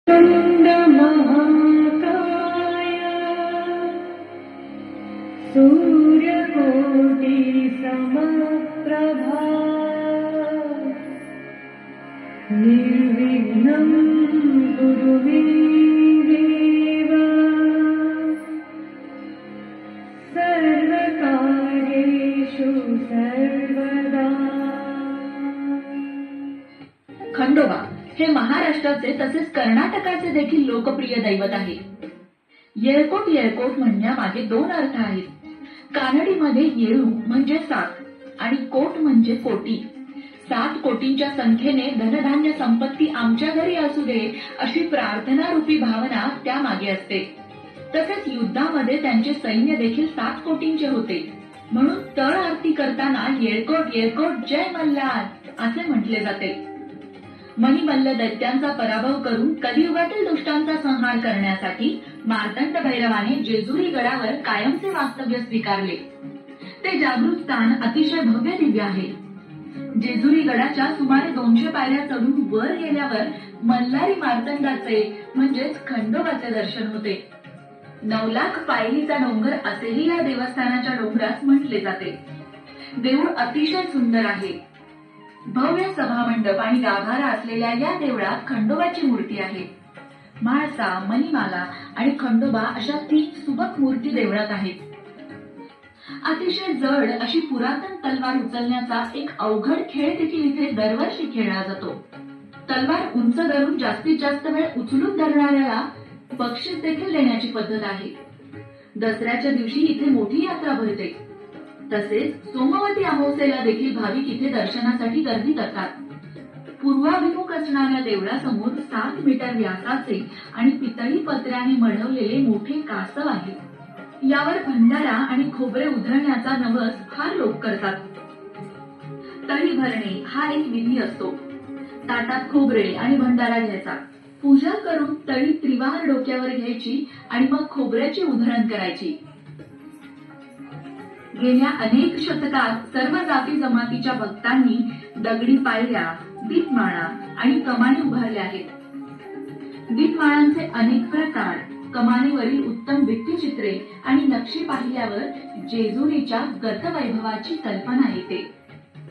वक्रतुंड महाकाय सूर्यकोटि समप्रभा निर्विघ्नं कुरु मे देव सर्वकार्येषु सर्वदा। खंडोबा हे महाराष्ट्राचे तसेच कर्नाटकाचे देखील लोकप्रिय दैवत आहे. येळकोट येळकोट म्हणण्यामागे दोन अर्थ आहेत. कानडीमध्ये येळू म्हणजे 7 आणि कोट म्हणजे कोटी. 7 कोटींच्या संख्येने धनधान्य संपत्ती आमच्या घरी असू दे अशी प्रार्थनारूपी भावना त्यामागे असते. तसेच युद्धामध्ये त्यांचे सैन्य देखील 7 कोटींचे होते. म्हणून तळ आरती करताना येळकोट येळकोट जय मल्हार असे म्हटले जाते. मणिमल्ल दैत्यांचा पराभव करून कलियुगातील दुष्टांचा संहार करण्यासाठी मार्तंड भैरवाने जेजुरी गडावर कायमचे वास्तव्य स्वीकारले. ते जागृत स्थान अतिशय भव्य दिव्य आहे. जेजुरी गडाच्या सुमारे 200 पायऱ्या चढून वर गेल्यावर मल्हारी मार्तंडाचे म्हणजेच खंडोबाचे दर्शन होते. 9 लाख पायरीचा डोंगर असेही या देवस्थानाच्या डोंगरास म्हटले जाते. देऊळ अतिशय सुंदर आहे. भव्य सभामंडप आणि गाभारा असलेल्या या देवळात खंडोबाची मूर्ती आहे. म्हाळसा, मणिमाला आणि खंडोबा अशा 3 सुबक मूर्ती देवळात आहेत. अतिशय जड अशी पुरातन तलवार उचलण्याचा एक अवघड खेळ देखील इथे दरवर्षी खेळला जातो. तलवार उंच धरून जास्तीत जास्त वेळ उचलून धरणाऱ्याला बक्षीस देखील देण्याची पद्धत आहे. दसऱ्याच्या दिवशी इथे मोठी यात्रा भरते. तसेच सोमवती अमावस्येला देखील भाविक इथे दर्शनासाठी गर्दी करतात. पूर्वाभिमुख असणाऱ्या देवळासमोर 7 मीटर व्यासाचे आणि पितळी पत्र्याने मढवलेले मोठे कासव आहे. यावर भंडारा आणि खोबरे उधळण्याचा नवस फार लोक करतात. तळी भरणे हा एक विधी असतो. ताटात खोबरे आणि भंडारा घ्यायचा. पूजा करून तळी त्रिवार डोक्यावर घ्यायची आणि मग खोबऱ्याची उधळण करायची. गेल्या अनेक शतकात सर्व जाती जमातीच्या भक्तांनी दगडी पायऱ्या, दीपमाळा आणि कमानी उभारल्या आहेत. दीपमाळांचे अनेक प्रकार, कमानीवरील उत्तम भित्तिचित्रे आणि नक्षी पाहिल्यावर जेजुरीच्या गतवैभवाची कल्पना येते.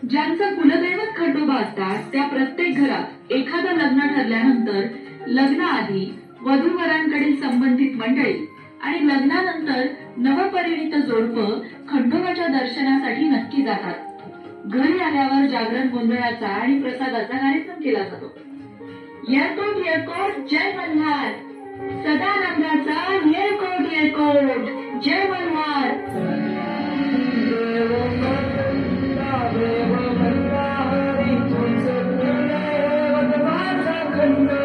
ज्यांचं कुलदैवत खंडोबा असतात त्या प्रत्येक घरात एखादं लग्न ठरल्यानंतर लग्नाआधी वधूवरांकडील संबंधित मंडळी आणि लग्नानंतर नवपरिणीत जोडपं खंडोबाच्या दर्शनासाठी नक्की जातात. घरी आल्यावर जागरण गोंधळाचा आणि प्रसादाचा कार्यक्रम केला जातो. येळकोट येळकोट जय मल्हार, सदानंदाचा येळकोट येळकोट जय मल्हार. खंडोबा